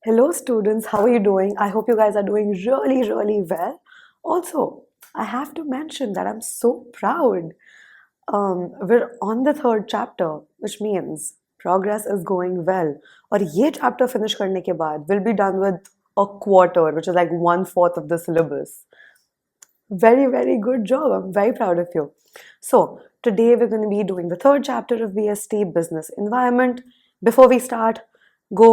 Hello, students. How are you doing? I hope you guys are doing really, really well. Also, I have to mention that I'm so proud. We're on the third chapter, which means progress is going well. और ये chapter finish करने के बाद, we'll be done with a quarter, which is like 1/4 of the syllabus. Very, very good job. I'm very proud of you. So, today we're going to be doing the third chapter of BST Business Environment. Before we start, go,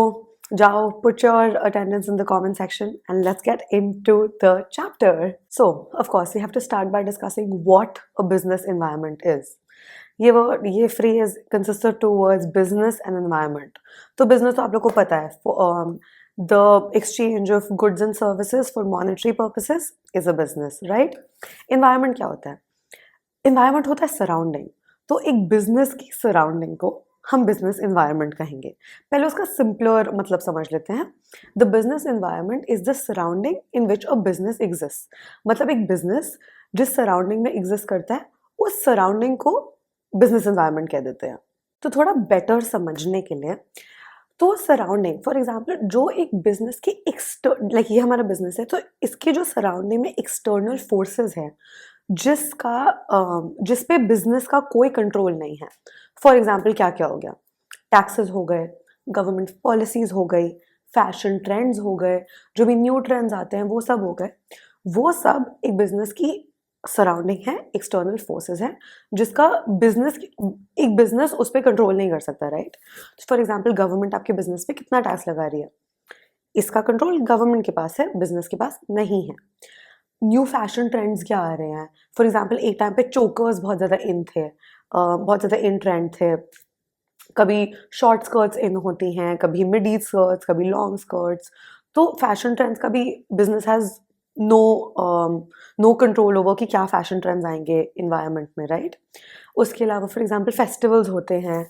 jao, put your attendance in the comment section and let's get into the chapter. So, of course, we have to start by discussing what a business environment is. ये phrase consists of two words, business and environment. तो business तो आप लोग को पता है, the exchange of goods and services for monetary purposes is a business, right? Environment क्या होता है? Environment होता है surrounding. तो एक business की surrounding को हम business environment कहेंगे. पहले उसका simpler मतलब समझ लेते हैं. The business environment is the surrounding in which a business exists. मतलब एक business जिस surrounding में exist करता है, उस surrounding को business environment कह देते हैं. तो थोड़ा better समझने के लिए तो सराउंडिंग फॉर एग्जाम्पल जो एक बिजनेस के लाइक ये हमारा बिजनेस है तो इसके जो सराउंडिंग में एक्सटर्नल फोर्सेस हैं जिस पे बिजनेस का कोई कंट्रोल नहीं है. फॉर एग्जाम्पल क्या क्या हो गया, टैक्सेस हो गए, गवर्नमेंट पॉलिसीज हो गई, फैशन ट्रेंड्स हो गए, जो भी न्यू ट्रेंड्स आते हैं वो सब हो गए. वो सब एक बिजनेस की सराउंडिंग है, एक्सटर्नल फोर्सेस है जिसका एक बिजनेस उस पर कंट्रोल नहीं कर सकता, राइट? फॉर एग्जाम्पल गवर्नमेंट आपके बिजनेस पे कितना टैक्स लगा रही है, इसका कंट्रोल गवर्नमेंट के पास है, बिजनेस के पास नहीं है. न्यू फैशन ट्रेंड्स क्या आ रहे हैं, फॉर एग्जाम्पल एक टाइम पे चोकर्स बहुत ज़्यादा इन थे, बहुत ज़्यादा इन ट्रेंड थे. कभी शॉर्ट स्कर्ट्स इन होती हैं, कभी मिडी स्कर्ट्स, कभी लॉन्ग स्कर्ट्स. तो फैशन ट्रेंड्स का भी business has no control over कि क्या फैशन ट्रेंड्स आएंगे इन्वायरमेंट में, राइट? उसके अलावा फॉर एग्जांपल फेस्टिवल्स होते हैं,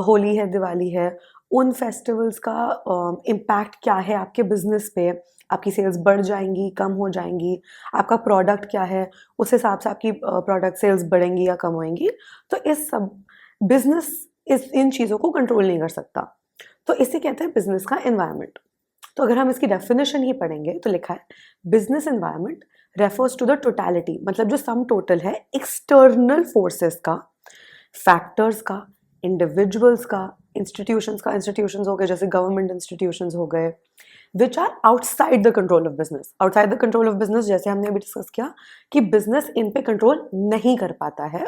होली है, दिवाली है, उन फेस्टिवल्स का इम्पैक्ट क्या है आपके बिजनेस पे, आपकी सेल्स बढ़ जाएंगी, कम हो जाएंगी, आपका प्रोडक्ट क्या है, उस हिसाब से आपकी प्रोडक्ट सेल्स बढ़ेंगी या कम होएंगी. तो इस सब बिजनेस इन चीज़ों को कंट्रोल नहीं कर सकता. तो इसे कहते हैं बिजनेस का एनवायरनमेंट. तो अगर हम इसकी डेफिनेशन ही पढ़ेंगे तो लिखा है business environment refers to the totality, मतलब जो सम टोटल है एक्सटर्नल फोर्सेस का, फैक्टर्स का, इंडिविजुअल्स का, इंस्टीट्यूशंस हो गए जैसे गवर्नमेंट इंस्टीट्यूशंस हो गए, which are outside the control of business. Outside the control of business जैसे हमने अभी डिस्कस किया कि बिजनेस इन पे कंट्रोल नहीं कर पाता है,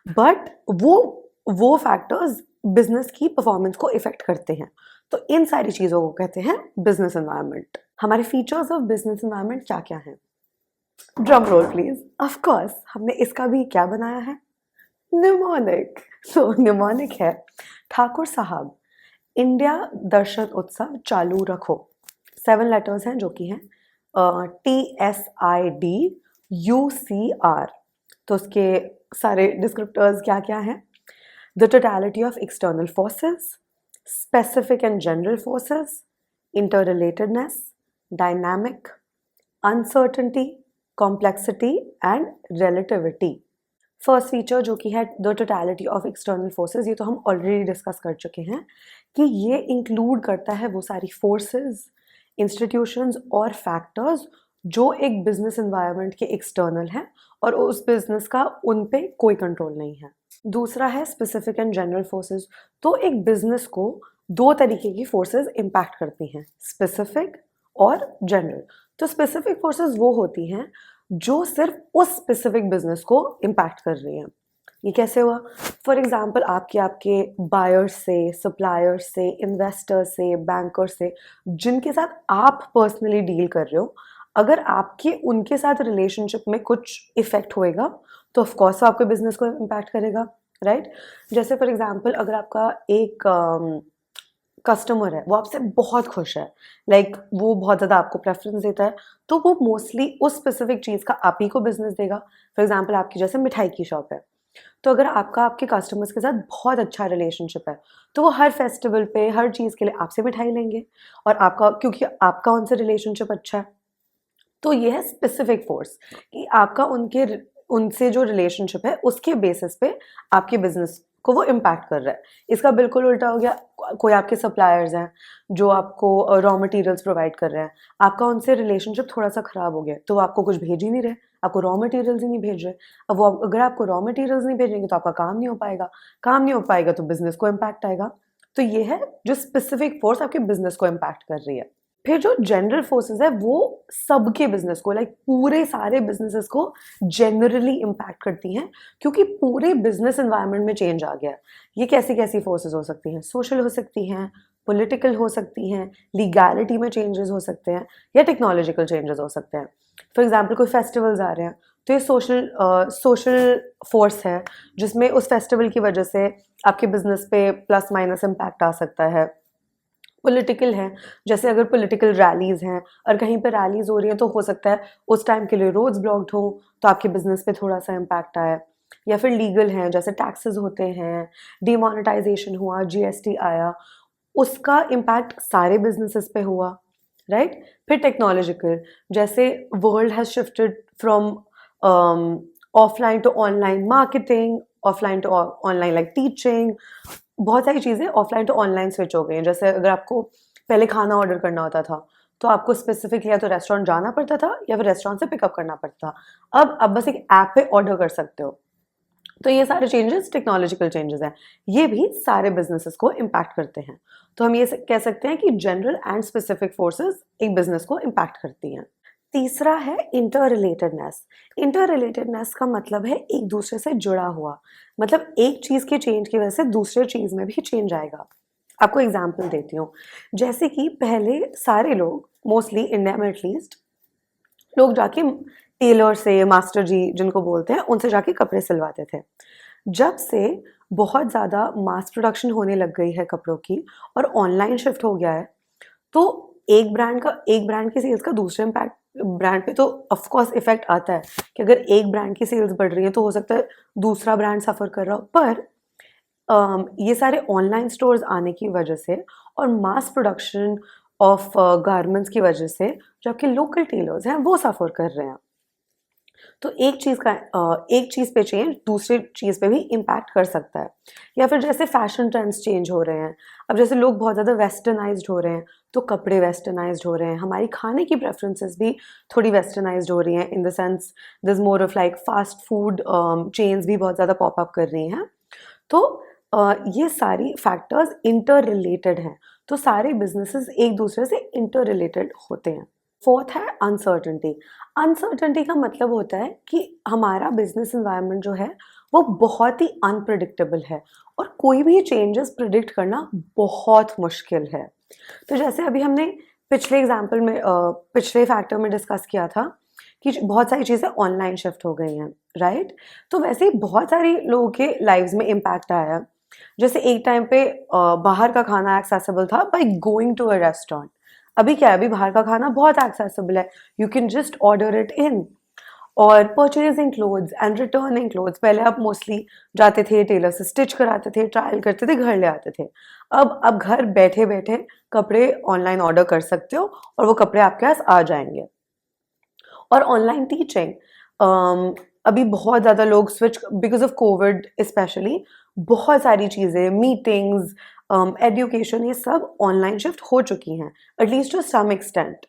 बट वो फैक्टर्स बिजनेस की परफॉर्मेंस को इफेक्ट करते हैं. तो इन सारी चीज़ों को कहते हैं बिजनेस एनवायरनमेंट. हमारे फीचर्स ऑफ बिजनेस एनवायरनमेंट क्या क्या हैं? Drum roll please. Of course हमने इसका भी क्या बनाया है, निमोनिक. तो निमोनिक है ठाकुर साहब इंडिया दर्शन उत्सव चालू रखो. 7 लेटर्स हैं जो कि हैं TSIDUCR. तो उसके सारे डिस्क्रिप्टर्स क्या क्या हैं? The totality of external forces, specific and general forces, interrelatedness, dynamic, uncertainty, complexity and relativity. First feature जो कि है the totality of external forces, ये तो हम ऑलरेडी डिस्कस कर चुके हैं कि ये इंक्लूड करता है वो सारी फोर्सेस, इंस्टीट्यूशंस और फैक्टर्स जो एक बिजनेस एनवायरनमेंट के एक्सटर्नल हैं और उस बिजनेस का उन पे कोई कंट्रोल नहीं है. दूसरा है स्पेसिफिक एंड जनरल फोर्सेस. तो एक बिजनेस को दो तरीके की फोर्सेस इम्पैक्ट करती हैं, स्पेसिफिक और जनरल. तो स्पेसिफिक फोर्सेस वो होती हैं जो सिर्फ उस स्पेसिफिक बिजनेस को इम्पैक्ट कर रही हैं. ये कैसे हुआ? फॉर एग्जाम्पल आपके बायर्स से, सप्लायर्स से, इन्वेस्टर्स से, बैंकर्स से जिनके साथ आप पर्सनली डील कर रहे हो, अगर आपके उनके साथ रिलेशनशिप में कुछ इफेक्ट होएगा तो ऑफ कोर्स आपके बिजनेस को इम्पैक्ट करेगा, राइट? जैसे फॉर एग्जांपल अगर आपका एक कस्टमर है, वो आपसे बहुत खुश है, लाइक वो बहुत ज़्यादा आपको प्रेफरेंस देता है, तो वो मोस्टली उस स्पेसिफिक चीज़ का आप ही को बिजनेस देगा. फॉर एग्जांपल आपकी जैसे मिठाई की शॉप है, तो अगर आपके कस्टमर्स के साथ बहुत अच्छा रिलेशनशिप है तो वो हर फेस्टिवल पे, हर चीज़ के लिए आपसे मिठाई लेंगे, और क्योंकि आपका उनसे रिलेशनशिप अच्छा है. तो ये है स्पेसिफिक फोर्स कि आपका उनसे जो रिलेशनशिप है उसके बेसिस पे आपके बिजनेस को वो इम्पैक्ट कर रहा है। इसका बिल्कुल उल्टा हो गया, कोई आपके सप्लायर्स हैं जो आपको रॉ मटेरियल्स प्रोवाइड कर रहे हैं, आपका उनसे रिलेशनशिप थोड़ा सा ख़राब हो गया, तो वो आपको कुछ भेज ही नहीं रहे, आपको रॉ मटेरियल्स ही नहीं भेज रहे। अब वो अगर आपको रॉ मटेरियल्स नहीं भेजेंगे तो आपका काम नहीं हो पाएगा, काम नहीं हो पाएगा तो बिजनेस को इम्पैक्ट आएगा। तो ये है जो स्पेसिफिक फोर्स आपके बिजनेस को इम्पैक्ट कर रही है। फिर जो जनरल फोर्सेस है वो सबके बिजनेस को, लाइक पूरे सारे बिजनेसेस को जनरली इम्पैक्ट करती हैं, क्योंकि पूरे बिजनेस एनवायरनमेंट में चेंज आ गया है। ये कैसी कैसी फोर्सेस हो सकती हैं? सोशल हो सकती हैं, पॉलिटिकल हो सकती हैं, लीगैलिटी में चेंजेस हो सकते हैं, या टेक्नोलॉजिकल चेंजेस हो सकते हैं। फॉर एग्जाम्पल कोई फेस्टिवल्स आ रहे हैं तो ये सोशल फोर्स है, जिसमें उस फेस्टिवल की वजह से आपके बिजनेस पे प्लस माइनस इम्पैक्ट आ सकता है। पॉलिटिकल है, जैसे अगर पॉलिटिकल रैलीज हैं और कहीं पे रैलीज हो रही हैं तो हो सकता है उस टाइम के लिए रोड्स ब्लॉक्ड हो तो आपके बिजनेस पे थोड़ा सा इम्पैक्ट आए। या फिर लीगल हैं, जैसे टैक्सेस होते हैं, डिमोनेटाइजेशन हुआ, जीएसटी आया, उसका इम्पैक्ट सारे बिजनेसेस पे हुआ, राइट। फिर टेक्नोलॉजिकल, जैसे world has shifted from offline to online marketing, offline to online like teaching, बहुत सारी चीज़ें ऑफलाइन टू ऑनलाइन स्विच हो गई हैं। जैसे अगर आपको पहले खाना ऑर्डर करना होता था तो आपको स्पेसिफिकली या तो रेस्टोरेंट जाना पड़ता था या फिर रेस्टोरेंट से पिकअप करना पड़ता था। अब आप बस एक ऐप पे ऑर्डर कर सकते हो। तो ये सारे चेंजेस टेक्नोलॉजिकल चेंजेस हैं, ये भी सारे बिजनेसेस को इम्पैक्ट करते हैं। तो हम ये कह सकते हैं कि जनरल एंड स्पेसिफिक फोर्सेस एक बिजनेस को इम्पैक्ट करती हैं। तीसरा है इंटर रिलेटेडनेस। इंटर रिलेटेडनेस का मतलब है एक दूसरे से जुड़ा हुआ, मतलब एक चीज़ के चेंज की वजह से दूसरे चीज़ में भी चेंज आएगा। आपको एग्जाम्पल देती हूँ, जैसे कि पहले सारे लोग, मोस्टली इंडिया में एटलीस्ट, लोग जाके टेलर से, मास्टर जी जिनको बोलते हैं, उनसे जाके कपड़े सिलवाते थे। जब से बहुत ज़्यादा मास प्रोडक्शन होने लग गई है कपड़ों की और ऑनलाइन शिफ्ट हो गया है, तो एक ब्रांड की सेल्स का दूसरे इम्पैक्ट ब्रांड पे तो ऑफ कोर्स इफेक्ट आता है कि अगर एक ब्रांड की सेल्स बढ़ रही है तो हो सकता है दूसरा ब्रांड सफ़र कर रहा हो। पर ये सारे ऑनलाइन स्टोर्स आने की वजह से और मास प्रोडक्शन ऑफ गारमेंट्स की वजह से जो आपके लोकल टेलर्स हैं वो सफ़र कर रहे हैं। तो एक चीज़ पे चेंज दूसरी चीज़ पे भी इम्पैक्ट कर सकता है। या फिर जैसे फैशन ट्रेंड्स चेंज हो रहे हैं, अब जैसे लोग बहुत ज़्यादा वेस्टर्नाइज्ड हो रहे हैं तो कपड़े वेस्टर्नाइज्ड हो रहे हैं, हमारी खाने की प्रेफरेंसेस भी थोड़ी वेस्टर्नाइज्ड हो रही हैं, in the sense this more of like fast food chains भी बहुत ज़्यादा पॉपअप कर रही हैं। तो ये सारी फैक्टर्स इंटर रिलेटेड हैं, तो सारे बिजनेसेस एक दूसरे से इंटर रिलेटेड होते हैं। फोर्थ है अनसर्टेनिटी। अनसर्टेनिटी का मतलब होता है कि हमारा बिजनेस एनवायरनमेंट जो है वो बहुत ही अनप्रिडिक्टेबल है और कोई भी चेंजेस प्रिडिक्ट करना बहुत मुश्किल है। तो जैसे अभी हमने पिछले एग्जाम्पल में पिछले फैक्टर में डिस्कस किया था कि बहुत सारी चीज़ें ऑनलाइन शिफ्ट हो गई हैं, राइट। तो वैसे ही बहुत सारे लोगों के लाइव्स में इम्पैक्ट आया है। जैसे एक टाइम पे बाहर का खाना एक्सेसिबल था by going to a restaurant. अभी क्या है, अभी बाहर का खाना बहुत एक्सेसिबल है, you can just order it in. और purchasing clothes and returning clothes, पहले आप मोस्टली जाते थे टेलर से स्टिच कराते थे, ट्रायल करते थे, घर ले आते थे। अब घर बैठे बैठे कपड़े ऑनलाइन ऑर्डर कर सकते हो और वो कपड़े आपके पास आ जाएंगे। और ऑनलाइन टीचिंग, अभी बहुत ज़्यादा लोग switch because of Covid specially, बहुत सारी चीज़ें, मीटिंग्स, एजुकेशन, ये सब ऑनलाइन शिफ्ट हो चुकी हैं एटलीस्ट टू सम एक्सटेंट।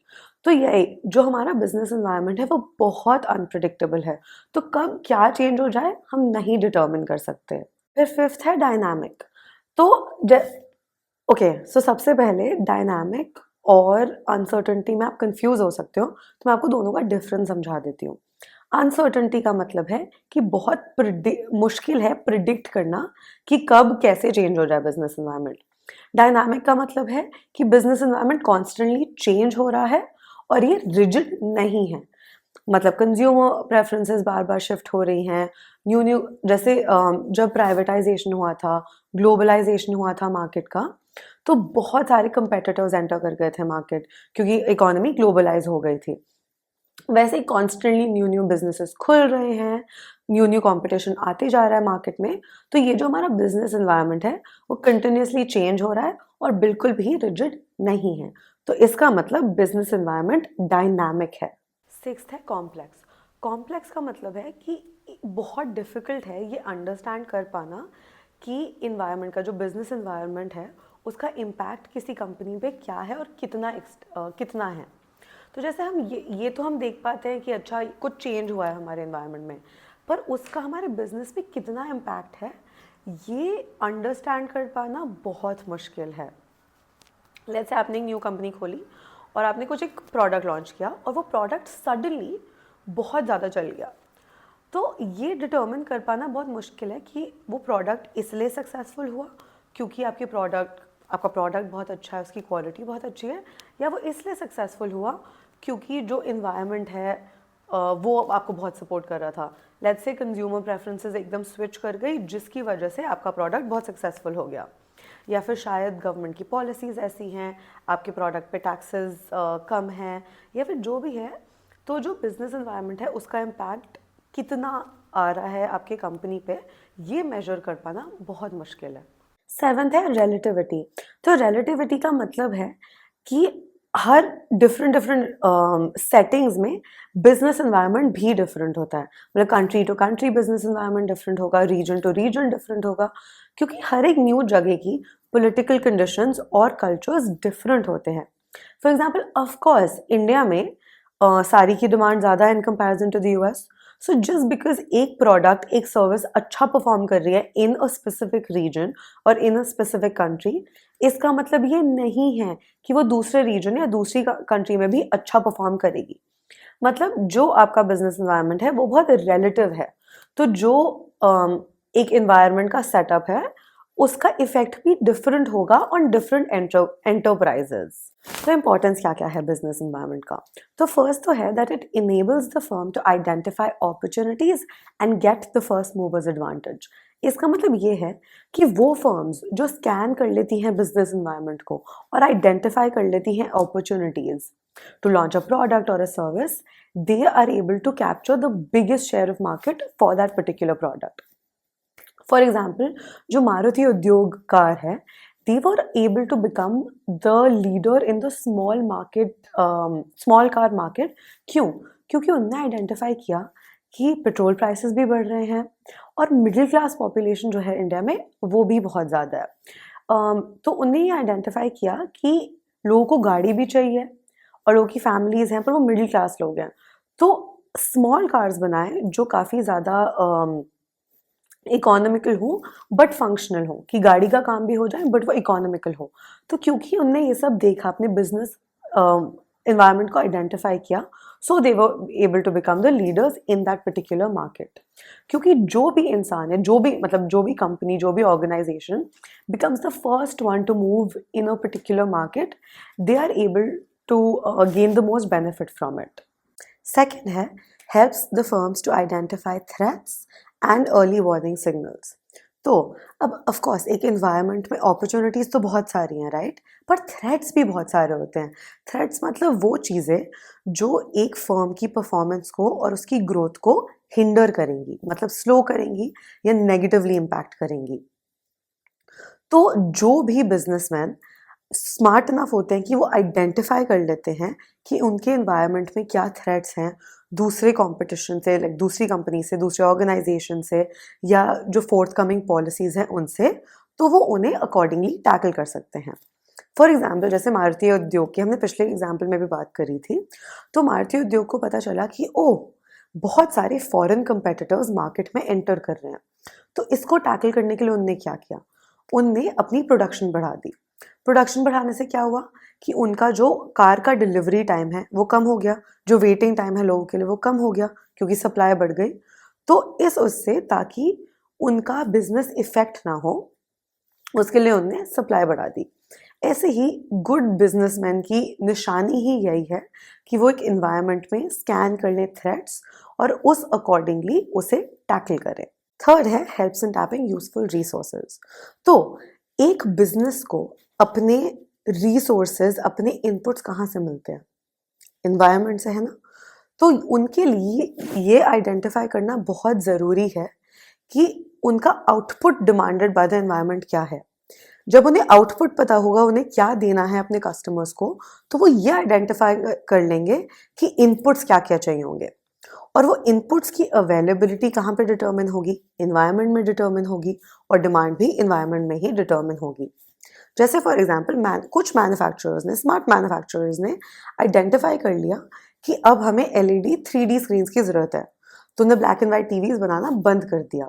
तो यही जो हमारा बिजनेस एनवायरनमेंट है वो बहुत अनप्रडिक्टेबल है, तो कब क्या चेंज हो जाए हम नहीं डिटर्मिन कर सकते। फिर फिफ्थ है डायनामिक। तो ओके, सो सबसे पहले डायनामिक और अनसर्टेनिटी में आप कंफ्यूज हो सकते हो, तो मैं आपको दोनों का डिफरेंस समझा देती हूँ। अनसर्टेनिटी का मतलब है कि बहुत मुश्किल है प्रिडिक्ट करना कि कब कैसे चेंज हो जाए बिजनेस एनवायरनमेंट। डायनामिक का मतलब है कि बिजनेस एनवायरनमेंट कॉन्स्टेंटली चेंज हो रहा है और ये रिजिड नहीं है, मतलब कंज्यूमर प्रेफरेंसेस बार बार शिफ्ट हो रही हैं। न्यू जैसे जब प्राइवेटाइजेशन हुआ था, ग्लोबलाइजेशन हुआ था मार्केट का, तो बहुत सारे कंपेटिटर्स एंटर कर गए थे मार्केट, क्योंकि इकोनॉमी ग्लोबलाइज हो गई थी। वैसे ही कॉन्स्टेंटली न्यू बिजनेसेस खुल रहे हैं, न्यू कंपटीशन आते जा रहा है मार्केट में। तो ये जो हमारा बिजनेस एनवायरनमेंट है वो कंटिन्यूसली चेंज हो रहा है और बिल्कुल भी रिजिड नहीं है। तो इसका मतलब बिजनेस एनवायरनमेंट डायनामिक है। सिक्स्थ है कॉम्प्लेक्स। कॉम्प्लेक्स का मतलब है कि बहुत डिफ़िकल्ट है ये अंडरस्टैंड कर पाना कि इन्वायरमेंट का जो बिजनेस इन्वायरमेंट है उसका इम्पैक्ट किसी कंपनी पे क्या है और कितना है। तो जैसे हम ये तो हम देख पाते हैं कि अच्छा कुछ चेंज हुआ है हमारे इन्वायरमेंट में, पर उसका हमारे बिजनेस पे कितना इम्पैक्ट है ये अंडरस्टैंड कर पाना बहुत मुश्किल है। लेट्स से आपने एक न्यू कंपनी खोली और आपने कुछ एक प्रोडक्ट लॉन्च किया और वो प्रोडक्ट सडनली बहुत ज़्यादा चल गया, तो ये डिटर्मिन कर पाना बहुत मुश्किल है कि वो प्रोडक्ट इसलिए सक्सेसफुल हुआ क्योंकि आपका प्रोडक्ट बहुत अच्छा है, उसकी क्वालिटी बहुत अच्छी है, या वो इसलिए सक्सेसफुल हुआ क्योंकि जो इन्वायरमेंट है वो आपको बहुत सपोर्ट कर रहा था। लेट्स से कंज्यूमर प्रेफरेंसेस एकदम स्विच कर गई जिसकी वजह से आपका प्रोडक्ट बहुत सक्सेसफुल हो गया, या फिर शायद गवर्नमेंट की पॉलिसीज़ ऐसी हैं, आपके प्रोडक्ट पे टैक्सेस कम हैं, या फिर जो भी है। तो जो बिजनेस इन्वायरमेंट है उसका इम्पैक्ट कितना आ रहा है आपके कंपनी पे, ये मेजर कर पाना बहुत मुश्किल है। 7th है रिलेटिविटी। तो रिलेटिविटी का मतलब है कि हर डिफरेंट डिफरेंट सेटिंग्स में बिजनेस इन्वायरमेंट भी डिफरेंट होता है। मतलब country to country business environment different होगा, रीजन टू रीजन डिफरेंट होगा, क्योंकि हर एक न्यू जगह की पॉलिटिकल कंडीशंस और कल्चर्स डिफरेंट होते हैं। For example of course India में साड़ी की डिमांड ज़्यादा है in comparison to the US. So just because एक प्रोडक्ट एक सर्विस अच्छा परफॉर्म कर रही है इन अ स्पेसिफिक रीजन और इन अ स्पेसिफिक कंट्री, इसका मतलब ये नहीं है कि वो दूसरे रीजन या दूसरी कंट्री में भी अच्छा परफॉर्म करेगी। मतलब जो आपका बिजनेस इन्वायरमेंट है वो बहुत रिलेटिव है। तो जो एक इन्वायरमेंट का सेटअप है उसका इफेक्ट भी डिफरेंट होगा ऑन डिफरेंट एंटरप्राइजेस। तो इंपॉर्टेंस क्या क्या है बिजनेस इन्वायरमेंट का? तो फर्स्ट तो है that it enables the firm to identify opportunities and get the first movers advantage. इसका मतलब ये है कि वो फर्म्स जो स्कैन कर लेती हैं बिजनेस इन्वायरमेंट को और आइडेंटिफाई कर लेती हैं opportunities to launch a product और a service, they are able to capture the biggest share of market for that particular product. For example, जो मारुति उद्योग कार है, they were able to become the leader in the small car market. क्यों? क्योंकि उन्होंने identify किया कि petrol prices भी बढ़ रहे हैं और मिडिल क्लास पॉपुलेशन जो है इंडिया में वो भी बहुत ज़्यादा है। तो उन्हें ये आइडेंटिफाई किया कि लोगों को गाड़ी भी चाहिए और लोगों की फैमिलीज हैं पर वो मिडिल क्लास लोग हैं, तो स्मॉल कार्स बनाए जो काफ़ी ज़्यादा इकोनॉमिकल हो बट फंक्शनल हो, कि गाड़ी का काम भी हो जाए बट वो इकोनॉमिकल हो। तो क्योंकि उनने ये सब देखा, अपने बिजनेस इन्वायरमेंट को आइडेंटिफाई किया, so they were able to become the leaders in that particular market. क्योंकि जो भी इंसान है, जो भी कंपनी, जो भी organization becomes the first one to move in a particular market, they are able to gain the most benefit from it. Second है helps the firms to identify threats and early warning signals. तो अब of course एक environment में opportunities तो बहुत सारी हैं, right? पर threats भी बहुत सारे होते हैं। threats मतलब वो चीज़ें जो एक firm की performance को और उसकी growth को hinder करेंगी, मतलब slow करेंगी या negatively impact करेंगी। तो जो भी businessman स्मार्ट इनफ होते हैं कि वो आइडेंटिफाई कर लेते हैं कि उनके एनवायरनमेंट में क्या थ्रेट्स हैं दूसरे कंपटीशन से, लाइक दूसरी कंपनी से, दूसरे ऑर्गेनाइजेशन से, या जो फोर्थ कमिंग पॉलिसीज़ हैं उनसे, तो वो उन्हें अकॉर्डिंगली टैकल कर सकते हैं। फॉर एग्जाम्पल जैसे मारुति उद्योग की हमने पिछले एग्जाम्पल में भी बात करी थी, तो मारुति उद्योग को पता चला कि बहुत सारे फॉरेन कंपेटिटर्स मार्केट में एंटर कर रहे हैं, तो इसको टैकल करने के लिए उनने क्या किया, उनने अपनी प्रोडक्शन बढ़ा दी। प्रोडक्शन बढ़ाने से क्या हुआ कि उनका जो कार का डिलीवरी टाइम है वो कम हो गया, जो वेटिंग टाइम है लोगों के लिए वो कम हो गया क्योंकि सप्लाई बढ़ गई। तो उससे ताकि उनका बिजनेस इफेक्ट ना हो उसके लिए उनने सप्लाई बढ़ा दी। ऐसे ही गुड बिजनेसमैन की निशानी ही यही है कि वो एक इन्वायरमेंट में स्कैन कर ले थ्रेट्स और उस अकॉर्डिंगली उसे टैकल करें। थर्ड है helps in tapping useful resources. तो एक बिजनेस को अपने रिसोर्सेज, अपने इनपुट्स कहाँ से मिलते हैं? इन्वायरमेंट से, है ना? तो उनके लिए ये आइडेंटिफाई करना बहुत ज़रूरी है कि उनका output demanded by the environment क्या है। जब उन्हें आउटपुट पता होगा, उन्हें क्या देना है अपने कस्टमर्स को, तो वो ये आइडेंटिफाई कर लेंगे कि इनपुट्स क्या क्या चाहिए होंगे। और वो इनपुट्स की अवेलेबिलिटी कहाँ पे डिटर्मिन होगी? इन्वायरमेंट में डिटर्मिन होगी, और डिमांड भी इन्वायरमेंट में ही डिटर्मिन होगी। जैसे फॉर एग्जांपल कुछ मैन्युफैक्चरर्स ने, स्मार्ट मैन्युफैक्चरर्स ने आइडेंटिफाई कर लिया कि अब हमें एलईडी 3D स्क्रीन्स की ज़रूरत है, तो उन्हें ब्लैक एंड वाइट टीवीज बनाना बंद कर दिया।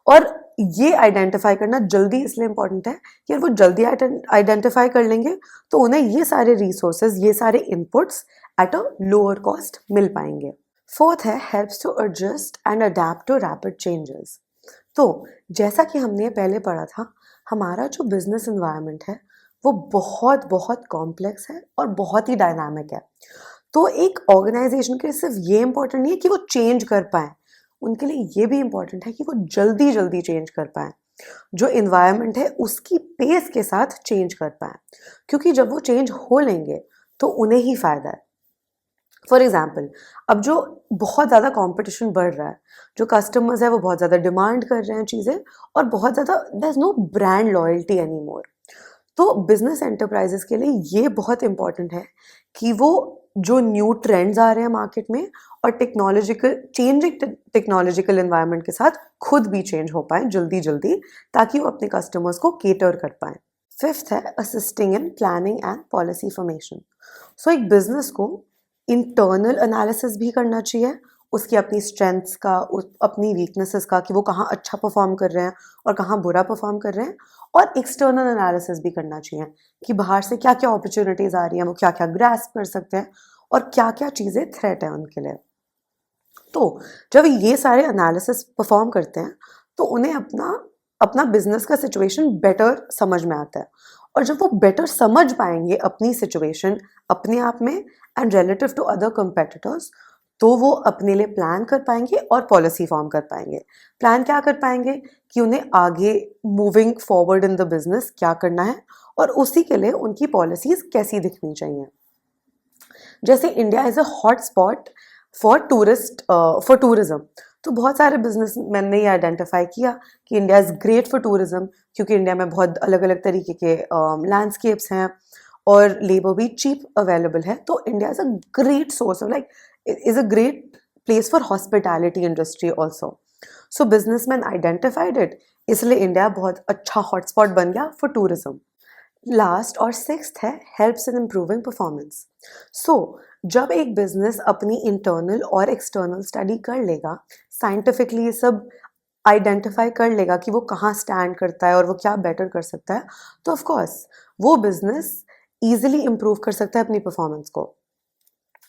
और ये आइडेंटिफाई करना जल्दी इसलिए इंपॉर्टेंट है कि वो जल्दी आइडेंटिफाई कर लेंगे तो उन्हें ये सारे रिसोर्सेज, ये सारे inputs at a lower cost मिल पाएंगे। फोर्थ है helps to adjust and adapt to rapid changes. तो जैसा कि हमने पहले पढ़ा था, हमारा जो बिजनेस एनवायरनमेंट है वो बहुत बहुत कॉम्प्लेक्स है और बहुत ही डायनामिक है। तो एक ऑर्गेनाइजेशन के लिए सिर्फ ये इंपॉर्टेंट नहीं है कि वो चेंज कर पाए, उनके लिए ये भी इंपॉर्टेंट है कि वो जल्दी जल्दी चेंज कर पाए, जो इन्वायरमेंट है उसकी पेस के साथ चेंज कर पाए, क्योंकि जब वो चेंज हो लेंगे तो उन्हें ही फायदा है। फॉर एग्जाम्पल, अब जो बहुत ज़्यादा कंपटीशन बढ़ रहा है, जो कस्टमर्स है वो बहुत ज़्यादा डिमांड कर रहे हैं चीज़ें, और बहुत ज़्यादा there is no brand loyalty any more. तो बिजनेस एंटरप्राइजेस के लिए ये बहुत इंपॉर्टेंट है कि वो जो न्यू ट्रेंड्स आ रहे हैं मार्केट में और चेंजिंग टेक्नोलॉजिकल एनवायरनमेंट के साथ खुद भी चेंज हो पाए जल्दी जल्दी, ताकि वो अपने कस्टमर्स को केटर कर पाए। फिफ्थ है assisting in planning and policy formation. So एक बिजनेस को इंटरनल एनालिसिस भी करना चाहिए, उसकी अपनी स्ट्रेंथ्स का, अपनी वीकनेसेस का, कि वो कहाँ अच्छा परफॉर्म कर रहे हैं और कहाँ बुरा परफॉर्म कर रहे हैं, और एक्सटर्नल एनालिसिस भी करना चाहिए कि बाहर से क्या क्या अपॉर्चुनिटीज़ आ रही हैं, वो क्या क्या ग्रास्प कर सकते हैं और क्या क्या चीज़ें थ्रेट है उनके लिए। तो जब ये सारे एनालिसिस परफॉर्म करते हैं तो उन्हें अपना अपना बिजनेस का सिचुएशन बेटर समझ में आता है, और जब वो बेटर समझ पाएंगे अपनी सिचुएशन अपने आप में and relative to other competitors, तो वो अपने लिए प्लान कर पाएंगे और पॉलिसी फॉर्म कर पाएंगे। प्लान क्या कर पाएंगे कि उन्हें आगे moving forward in the business क्या करना है, और उसी के लिए उनकी पॉलिसीज कैसी दिखनी चाहिए। जैसे India is a hot spot for tourism, तो बहुत सारे बिजनेसमैन ने ये आइडेंटिफाई किया कि India is great for tourism, क्योंकि इंडिया में बहुत अलग अलग तरीके के लैंडस्केप्स हैं और लेबर भी चीप अवेलेबल है। तो India is a great source of like is a great place for hospitality industry also. So businessman identified it, इसलिए इंडिया बहुत अच्छा हॉटस्पॉट बन गया फॉर टूरिज्म। लास्ट और सिक्स्थ है हेल्प्स इन इम्प्रूविंग परफॉर्मेंस। सो जब एक बिजनेस अपनी इंटरनल और एक्सटर्नल स्टडी कर लेगा, साइंटिफिकली ये सब आइडेंटिफाई कर लेगा कि वो कहाँ स्टैंड करता है और वो क्या बेटर कर सकता है, तो ऑफ कोर्स वो बिजनेस ईजिली इम्प्रूव कर सकता है अपनी परफॉर्मेंस को।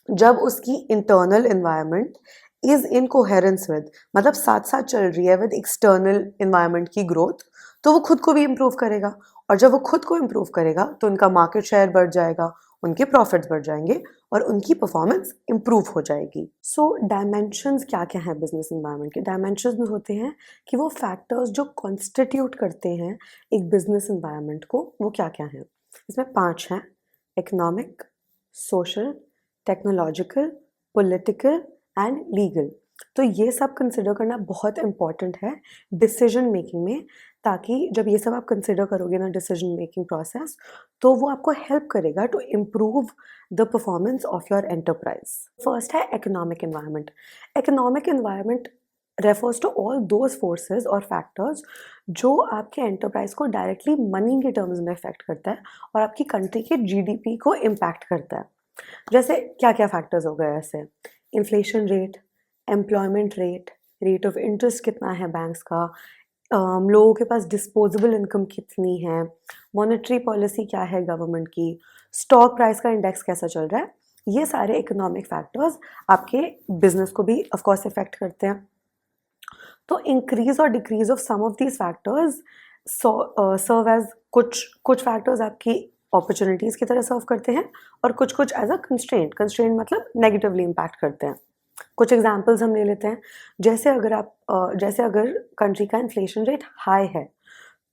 जब उसकी internal environment is in coherence with, मतलब साथ साथ चल रही है विद एक्सटर्नल एनवायरनमेंट की ग्रोथ, तो वो खुद को भी इम्प्रूव करेगा, और जब वो खुद को इम्प्रूव करेगा तो उनका मार्केट शेयर बढ़ जाएगा, उनके प्रॉफिट्स बढ़ जाएंगे और उनकी परफॉर्मेंस इम्प्रूव हो जाएगी। सो डायमेंशंस क्या क्या है बिजनेस एनवायरनमेंट के? डायमेंशंस होते हैं कि वो फैक्टर्स जो कॉन्स्टिट्यूट करते हैं एक बिजनेस एनवायरनमेंट को, वो क्या क्या हैं। इसमें 5 हैं: economic, social, technological, political and legal. तो ये सब कंसिडर करना बहुत इंपॉर्टेंट है डिसीजन मेकिंग में, ताकि जब ये सब आप कंसिडर करोगे ना डिसीजन मेकिंग प्रोसेस, तो वो आपको हेल्प करेगा to improve the performance of your enterprise. First है economic environment. Economic environment refers to all those forces और फैक्टर्स जो आपके एंटरप्राइज को डायरेक्टली मनी के टर्म्स में इफेक्ट करता है और आपकी कंट्री के जीडीपी को इम्पैक्ट करता है। जैसे क्या क्या फैक्टर्स हो गए ऐसे: inflation rate, employment rate, rate of interest कितना है बैंक्स का, लोगों के पास डिस्पोजेबल इनकम कितनी है, मॉनेटरी पॉलिसी क्या है गवर्नमेंट की, स्टॉक प्राइस का इंडेक्स कैसा चल रहा है। ये सारे इकोनॉमिक फैक्टर्स आपके बिजनेस को भी ऑफ कोर्स इफेक्ट करते हैं। तो इंक्रीज और decrease of some of these factors serve as कुछ फैक्टर्स आपकी अपॉर्चुनिटीज़ की तरह सर्व करते हैं और कुछ एज अ कंस्ट्रेंट मतलब नेगेटिवली इम्पैक्ट करते हैं। कुछ एग्जांपल्स हम ले लेते हैं। जैसे अगर कंट्री का इन्फ्लेशन रेट हाई है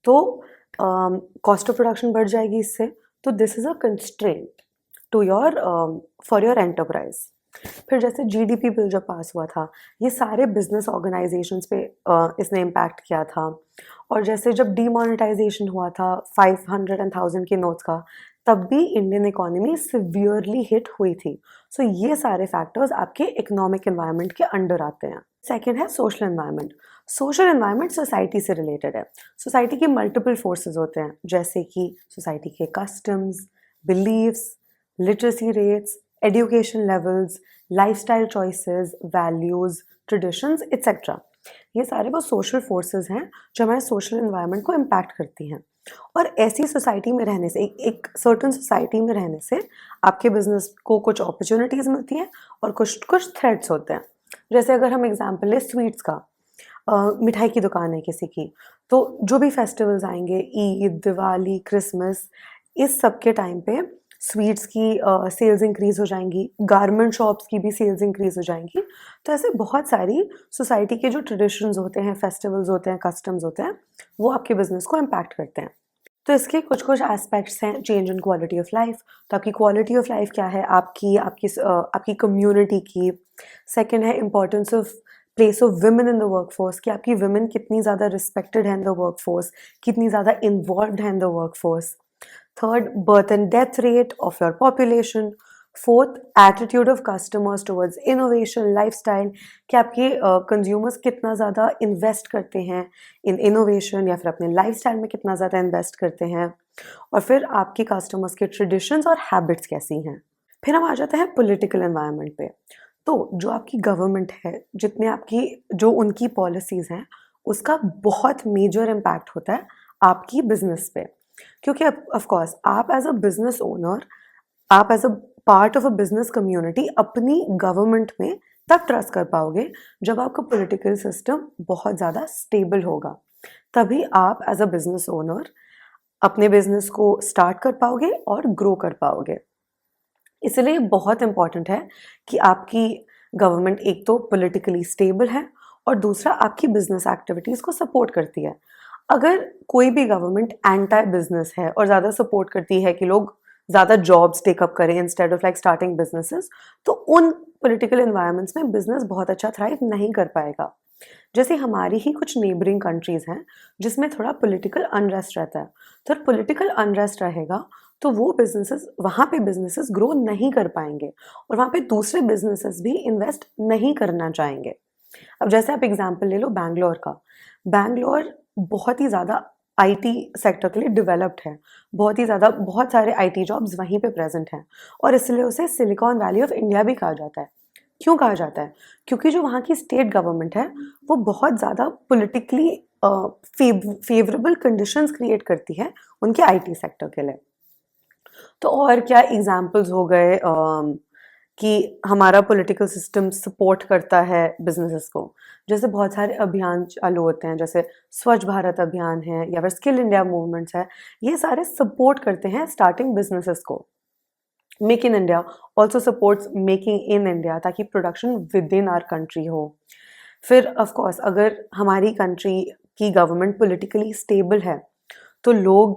तो कॉस्ट ऑफ प्रोडक्शन बढ़ जाएगी इससे, तो this is a constraint to your for your enterprise. फिर जैसे जीडीपी बिल जब पास हुआ था, ये सारे बिजनेस ऑर्गेनाइजेशंस पे इसने इम्पैक्ट किया था। और जैसे जब डीमोनेटाइजेशन हुआ था 500 and 1000 के नोट्स का, तब भी इंडियन इकोनॉमी सिवियरली हिट हुई थी। सो ये सारे फैक्टर्स आपके इकोनॉमिक एनवायरनमेंट के अंडर आते हैं। सेकेंड है social environment. Social environment society से रिलेटेड है। सोसाइटी के मल्टीपल फोर्सेस होते हैं, जैसे कि सोसाइटी के customs, beliefs, literacy rates, education levels, lifestyle choices, values, traditions etcetera. ये सारे वो सोशल फोर्सेस हैं जो हमारे सोशल एनवायरनमेंट को इम्पैक्ट करती हैं। और ऐसी सोसाइटी में रहने से, एक सर्टन सोसाइटी में रहने से आपके बिजनेस को कुछ अपॉर्चुनिटीज़ मिलती हैं और कुछ कुछ थ्रेट्स होते हैं। जैसे अगर हम एग्जांपल लें स्वीट्स का, मिठाई की दुकान है किसी की, तो जो भी फेस्टिवल्स आएंगे, ईद, दिवाली, क्रिसमस, इस सब के टाइम पे स्वीट्स की सेल्स इंक्रीज हो जाएंगी, गारमेंट शॉप्स की भी सेल्स इंक्रीज हो जाएंगी। तो ऐसे बहुत सारी सोसाइटी के जो ट्रेडिशंस होते हैं, फेस्टिवल्स होते हैं, कस्टम्स होते हैं, वो आपके बिजनेस को इम्पैक्ट करते हैं। तो इसके कुछ कुछ एस्पेक्ट्स हैं change in quality of life. तो आपकी क्वालिटी ऑफ लाइफ क्या है, आपकी कम्युनिटी की। सेकंड है importance of place of women in the workforce, कि आपकी वुमेन कितनी ज़्यादा रिस्पेक्टेड है इन द वर्कफोर्स, कितनी ज़्यादा इन्वॉल्व है in the workforce. Third, birth and death rate of your population. Fourth, attitude of customers towards innovation, lifestyle, कि आपके कंज्यूमर्स कितना ज़्यादा इन्वेस्ट करते हैं इन इनोवेशन या फिर अपने लाइफस्टाइल में कितना ज़्यादा इन्वेस्ट करते हैं। और फिर आपके कस्टमर्स के ट्रेडिशंस और हैबिट्स कैसी हैं। फिर हम आ जाते हैं पॉलिटिकल एनवायरनमेंट पे। तो जो आपकी गवर्नमेंट है, जो उनकी पॉलिसीज़ हैं, उसका बहुत मेजर इम्पैक्ट होता है आपकी बिजनेस पे। क्योंकि ऑफ कोर्स आप एज अ बिजनेस ओनर, आप as a part of a business community अपनी गवर्नमेंट में तब ट्रस्ट कर पाओगे जब आपका पॉलिटिकल सिस्टम बहुत ज़्यादा स्टेबल होगा। तभी आप एज अ बिजनेस ओनर अपने बिजनेस को स्टार्ट कर पाओगे और ग्रो कर पाओगे। इसलिए बहुत इम्पॉर्टेंट है कि आपकी गवर्नमेंट एक तो पॉलिटिकली स्टेबल है और दूसरा आपकी बिजनेस एक्टिविटीज़ को सपोर्ट करती है। अगर कोई भी गवर्नमेंट एंटी बिजनेस है और ज़्यादा सपोर्ट करती है कि लोग ज़्यादा जॉब्स टेकअप करें instead of like starting businesses, तो उन पॉलिटिकल एनवायरनमेंट्स में बिजनेस बहुत अच्छा थ्राइव नहीं कर पाएगा। जैसे हमारी ही कुछ नेबरिंग कंट्रीज़ हैं जिसमें थोड़ा पॉलिटिकल अनरेस्ट रहता है। तो पॉलिटिकल अनरेस्ट रहेगा तो वो बिजनेसेस, वहाँ पे बिजनेसेस ग्रो नहीं कर पाएंगे और वहाँ पे दूसरे बिजनेसेस भी इन्वेस्ट नहीं करना चाहेंगे। अब जैसे आप एग्जांपल ले लो बैंगलोर का। बैंगलोर बहुत ही ज़्यादा आईटी सेक्टर के लिए डेवलप्ड है, बहुत सारे आईटी जॉब्स वहीं पे प्रेजेंट हैं और इसलिए उसे सिलिकॉन वैली ऑफ इंडिया भी कहा जाता है। क्यों कहा जाता है? क्योंकि जो वहाँ की स्टेट गवर्नमेंट है वो बहुत ज़्यादा पॉलिटिकली फेवरेबल कंडीशंस क्रिएट करती है उनके आईटी सेक्टर के लिए। तो और क्या एग्जाम्पल्स हो गए कि हमारा पॉलिटिकल सिस्टम सपोर्ट करता है बिजनेसेस को। जैसे बहुत सारे अभियान चालू होते हैं, जैसे स्वच्छ भारत अभियान है या फिर स्किल इंडिया मूवमेंट्स है, ये सारे सपोर्ट करते हैं स्टार्टिंग बिजनेसेस को। Make in India also supports making in India, ताकि production within our country हो। फिर ऑफ कोर्स अगर हमारी कंट्री की गवर्नमेंट पॉलिटिकली स्टेबल है तो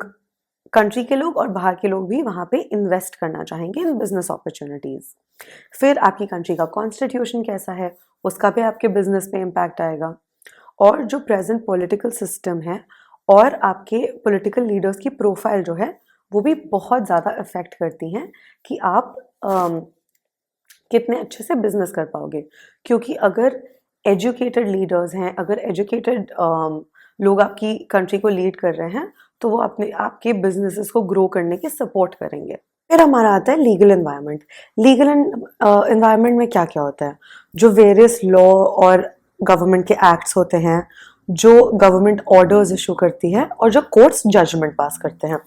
कंट्री के लोग और बाहर के लोग भी वहाँ पे इन्वेस्ट करना चाहेंगे इन बिजनेस अपॉर्चुनिटीज़। फिर आपकी कंट्री का कॉन्स्टिट्यूशन कैसा है, उसका भी आपके बिजनेस पे इम्पैक्ट आएगा। और जो प्रेजेंट पॉलिटिकल सिस्टम है और आपके पॉलिटिकल लीडर्स की प्रोफाइल जो है वो भी बहुत ज़्यादा अफेक्ट करती हैं कि आप कितने अच्छे से बिजनेस कर पाओगे। क्योंकि अगर एजुकेटेड लीडर्स हैं, अगर एजुकेटेड लोग आपकी कंट्री को लीड कर रहे हैं तो वो आपके बिजनेसेस को ग्रो करने के सपोर्ट करेंगे। फिर हमारा आता है लीगल एनवायरनमेंट। लीगल एनवायरनमेंट में क्या क्या होता है? जो वेरियस लॉ और गवर्नमेंट के एक्ट्स होते हैं, जो गवर्नमेंट ऑर्डर्स इशू करती है और जो कोर्ट्स जजमेंट पास करते हैं।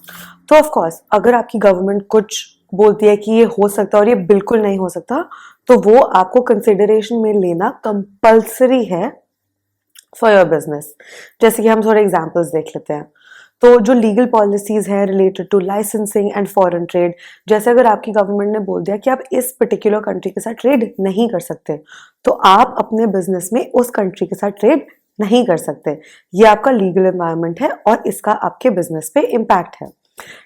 तो ऑफ कोर्स अगर आपकी गवर्नमेंट कुछ बोलती है कि ये हो सकता है और ये बिल्कुल नहीं हो सकता, तो वो आपको कंसिडरेशन में लेना कंपल्सरी है फॉर योर बिजनेस। जैसे कि हम थोड़े एग्जांपल्स देख लेते हैं। तो जो लीगल पॉलिसीज है related to licensing and foreign trade, जैसे अगर आपकी गवर्नमेंट ने बोल दिया कि आप इस पर्टिकुलर कंट्री के साथ ट्रेड नहीं कर सकते, तो आप अपने बिजनेस में उस कंट्री के साथ ट्रेड नहीं कर सकते। ये आपका लीगल एनवायरनमेंट है और इसका आपके बिजनेस पे इम्पैक्ट है।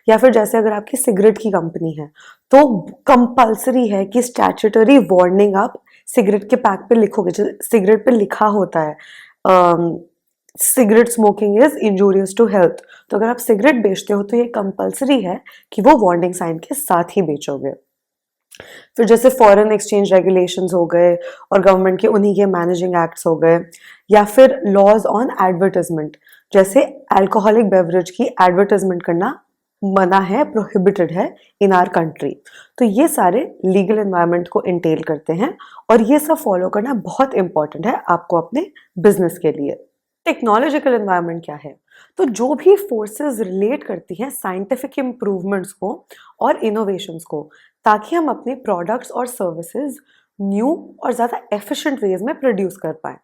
या फिर जैसे अगर आपकी सिगरेट की कंपनी है तो कंपल्सरी है कि स्टैट्यूटरी वार्निंग आप सिगरेट के पैक पे लिखोगे। जो सिगरेट पे लिखा होता है cigarette smoking is injurious to health, तो अगर आप सिगरेट बेचते हो तो ये कंपल्सरी है कि वो वार्निंग साइन के साथ ही बेचोगे। फिर जैसे फॉरेन एक्सचेंज रेगुलेशंस हो गए और गवर्नमेंट के उन्हीं के मैनेजिंग एक्ट्स हो गए, या फिर लॉज ऑन एडवर्टाइजमेंट, जैसे अल्कोहलिक बेवरेज की एडवर्टाइजमेंट करना मना है, प्रोहिबिटेड है इन आर कंट्री। तो ये सारे लीगल एनवायरनमेंट को इंटेल करते हैं और ये सब फॉलो करना बहुत इंपॉर्टेंट है आपको अपने बिजनेस के लिए। टेक्नोलॉजिकल एनवायरनमेंट क्या है? तो जो भी फोर्सेस रिलेट करती हैं साइंटिफिक इम्प्रूवमेंट्स को और इनोवेशंस को, ताकि हम अपने प्रोडक्ट्स और सर्विसेज न्यू और ज़्यादा एफिशिएंट वेज में प्रोड्यूस कर पाएं।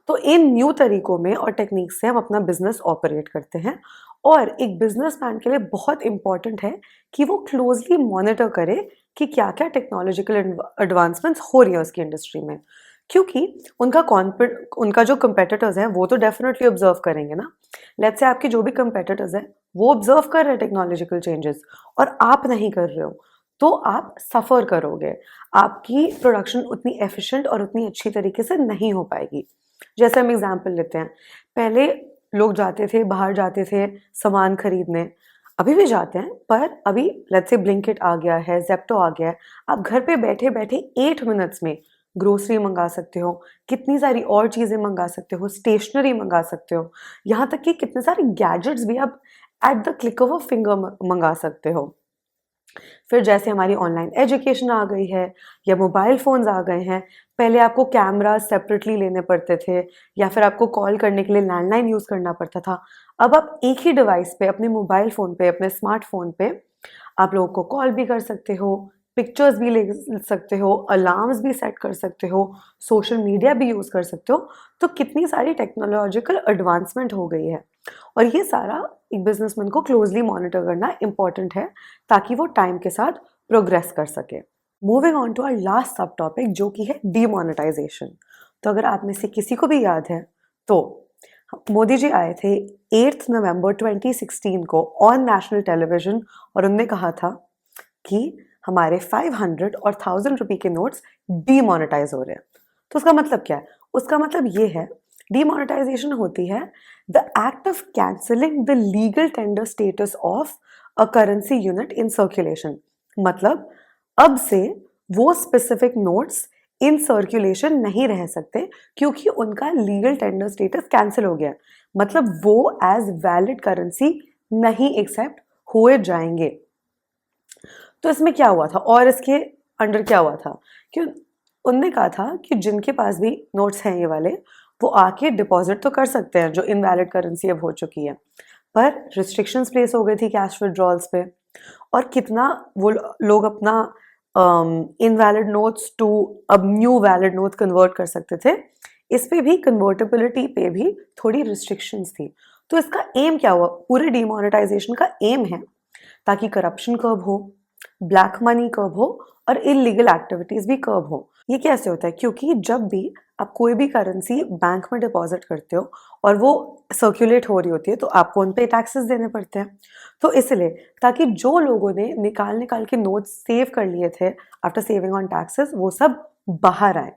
तो इन न्यू तरीकों में और टेक्निक से हम अपना बिजनेस ऑपरेट करते हैं, और एक बिजनेसमैन के लिए बहुत इंपॉर्टेंट है कि वो क्लोजली मॉनिटर करे कि क्या क्या टेक्नोलॉजिकल एडवांसमेंट्स हो रही है उसकी इंडस्ट्री में, क्योंकि उनका जो कंपेटिटर्स हैं वो तो डेफिनेटली ऑब्जर्व करेंगे ना। लेट्स से आपके जो भी कंपेटिटर्स हैं वो ऑब्जर्व कर रहे हैं टेक्नोलॉजिकल चेंजेस और आप नहीं कर रहे हो, तो आप सफ़र करोगे, आपकी प्रोडक्शन उतनी एफिशिएंट और उतनी अच्छी तरीके से नहीं हो पाएगी। जैसे हम एग्जाम्पल लेते हैं, पहले लोग जाते थे, बाहर जाते थे सामान खरीदने, अभी भी जाते हैं, पर अभी लेट्स से ब्लिंकिट आ गया है, जेप्टो आ गया है, आप घर पे बैठे बैठे 8 मिनट्स में ग्रोसरी मंगा सकते हो, कितनी सारी और चीज़ें मंगा सकते हो, स्टेशनरी मंगा सकते हो, यहाँ तक कि कितने सारे गैजेट्स भी आप at the click of a finger मंगा सकते हो। फिर जैसे हमारी ऑनलाइन एजुकेशन आ गई है या मोबाइल फ़ोन्स आ गए हैं, पहले आपको कैमरा सेपरेटली लेने पड़ते थे या फिर आपको कॉल करने के लिए लैंडलाइन यूज़ करना पड़ता था। अब आप एक ही डिवाइस पे, अपने मोबाइल फ़ोन पे, अपने स्मार्टफ़ोन पे आप लोगों को कॉल भी कर सकते हो, पिक्चर्स भी ले सकते हो, अलार्म्स भी सेट कर सकते हो, सोशल मीडिया भी यूज़ कर सकते हो। तो कितनी सारी टेक्नोलॉजिकल एडवांसमेंट हो गई है, और ये सारा एक बिजनेसमैन को क्लोजली मॉनिटर करना इंपॉर्टेंट है ताकि वो टाइम के साथ प्रोग्रेस कर सके। Moving on to our last sub topic, जो कि है डीमोनेटाइजेशन। तो अगर आप में से किसी को भी याद है तो मोदी जी आए थे 8 नवंबर 2016 को ऑन नेशनल टेलीविजन, और उन्होंने कहा था कि हमारे 500 और 1000 रुपये के नोट्स डीमोनेटाइज हो रहे हैं। तो उसका मतलब क्या है? उसका मतलब ये है, डीमोनेटाइजेशन होती है the act of cancelling the legal tender status of a currency unit in circulation. मतलब अब से वो स्पेसिफिक नोट्स इन सर्कुलेशन नहीं रह सकते क्योंकि उनका लीगल टेंडर स्टेटस कैंसिल हो गया, मतलब वो एज वैलिड करेंसी नहीं एक्सेप्ट हुए जाएंगे। तो इसमें क्या हुआ था और इसके अंडर क्या हुआ था कि उनने कहा था कि जिनके पास भी नोट्स हैं ये वाले, वो आके डिपॉजिट तो कर सकते हैं जो इनवैलिड करेंसी अब हो चुकी है, पर रिस्ट्रिक्शंस प्लेस हो गई थी कैश विड्रॉल्स पे, और कितना वो लोग अपना इनवैलिड नोट्स टू अब न्यू वैलिड नोट्स कन्वर्ट कर सकते थे, इस पे भी कन्वर्टेबिलिटी पे भी थोड़ी रिस्ट्रिक्शंस थी। तो इसका एम क्या हुआ? पूरे डिमोनेटाइजेशन का एम है ताकि करप्शन कर्ब हो, ब्लैक मनी कर्ब हो और इलीगल एक्टिविटीज भी कर्ब हो। ये कैसे होता है? क्योंकि जब भी आप कोई भी करेंसी बैंक में डिपॉजिट करते हो और वो सर्कुलेट हो रही होती है तो आपको उन पे टैक्सेस देने पड़ते हैं। तो इसलिए ताकि जो लोगों ने निकाल निकाल के नोट्स सेव कर लिए थे आफ्टर सेविंग ऑन टैक्सेस, वो सब बाहर आए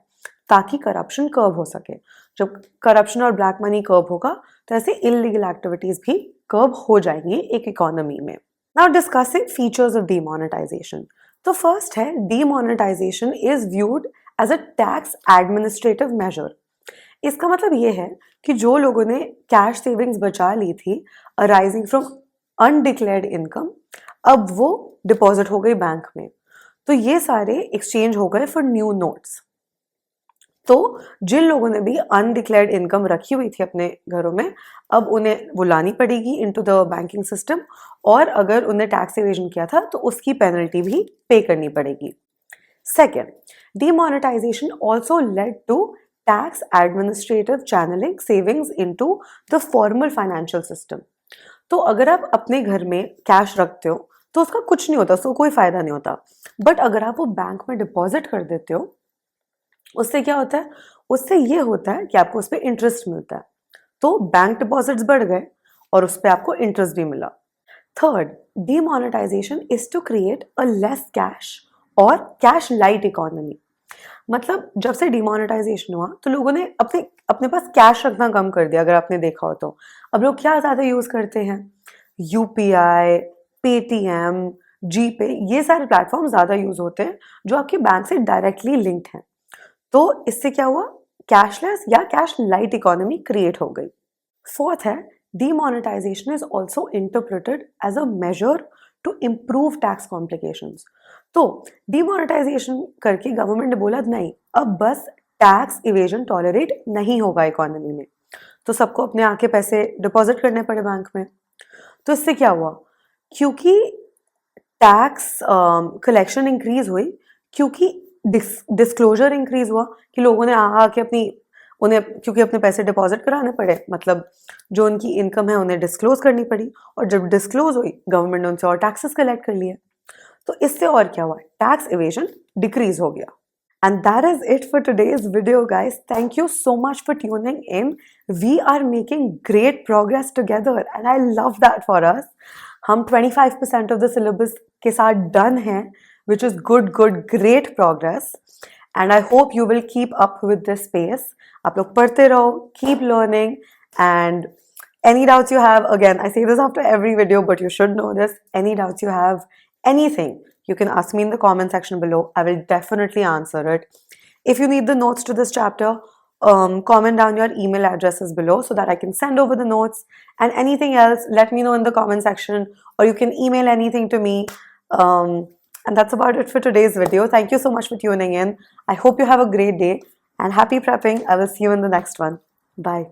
ताकि करप्शन कर्ब हो सके। जब करप्शन और ब्लैक मनी कर्ब होगा तो ऐसे इलीगल एक्टिविटीज भी कर्ब हो जाएंगी एक इकोनॉमी में। Now discussing features of demonetization. तो फर्स्ट है, demonetization is viewed as a tax administrative measure. इसका मतलब ये है कि जो लोगों ने कैश सेविंग्स बचा ली थी अराइजिंग फ्रॉम अनडिक्लेयर्ड इनकम, अब वो डिपॉजिट हो गई बैंक में, तो ये सारे एक्सचेंज हो गए फॉर न्यू नोट्स। तो जिन लोगों ने भी अनडिक्लेयर्ड इनकम रखी हुई थी अपने घरों में, अब उन्हें वो लानी पड़ेगी इनटू द बैंकिंग सिस्टम, और अगर उन्हें टैक्स एवेजन किया था तो उसकी पेनल्टी भी पे करनी पड़ेगी। Second, demonetization also led to tax administrative channelling savings into the formal financial system. तो अगर आप अपने घर में कैश रखते हो तो उसका कुछ नहीं होता, उसको कोई फायदा नहीं होता, बट अगर आप वो बैंक में डिपॉजिट कर देते हो, उससे क्या होता है? उससे ये होता है कि आपको उस पर इंटरेस्ट मिलता है, तो बैंक डिपॉजिट्स बढ़ गए और उस पर आपको इंटरेस्ट भी मिला। Third, demonetization is to create a less cash और कैश लाइट इकोनॉमी। मतलब जब से डिमोनेटाइजेशन हुआ तो लोगों ने अपने अपने पास कैश रखना कम कर दिया, अगर आपने देखा हो तो। अब लोग क्या ज़्यादा यूज़ करते हैं? यूपीआई, पेटीएम, जीपे, ये सारे प्लेटफॉर्म ज़्यादा यूज़ होते हैं जो आपके बैंक से डायरेक्टली लिंक्ड हैं। तो इससे क्या हुआ? कैशलेस या कैश लाइट इकोनॉमी क्रिएट हो गई। फोर्थ है, demonetization is also interpreted as a measure to improve tax complications. तो डिमोनेटाइजेशन करके गवर्नमेंट ने बोला नहीं, अब बस टैक्स इवेजन टॉलरेट नहीं होगा इकोनॉमी में, तो सबको अपने आके पैसे डिपॉजिट करने पड़े बैंक में। तो इससे क्या हुआ? क्योंकि टैक्स कलेक्शन इंक्रीज हुई, क्योंकि डिस्क्लोजर इंक्रीज हुआ कि लोगों ने आके उन्हें क्योंकि अपने पैसे डिपॉजिट कराने पड़े, मतलब जो उनकी इनकम है उन्हें डिस्क्लोज करनी पड़ी, और जब डिस्क्लोज हुई गवर्नमेंट ने उनसे और टैक्सेस कलेक्ट कर लिए। तो इससे और क्या हुआ? टैक्स इवेजन डिक्रीज हो गया। And that is it for today's video, guys. Thank you so much for tuning in. We are making great progress together and I love that for us. हम 25% of the syllabus के साथ done हैं, which is good, great progress. And I hope you will keep up with this pace. आप लोग पढ़ते रहो, keep learning, and any doubts you have, again, I say this after every video, but you should know this. Any doubts you have, anything, you can ask me in the comment section below. I will definitely answer it. If you need the notes to this chapter, comment down your email addresses below so that I can send over the notes. And anything else, let me know in the comment section, or you can email anything to me. And that's about it for today's video. Thank you so much for tuning in. I hope you have a great day and happy prepping. I will see you in the next one. Bye.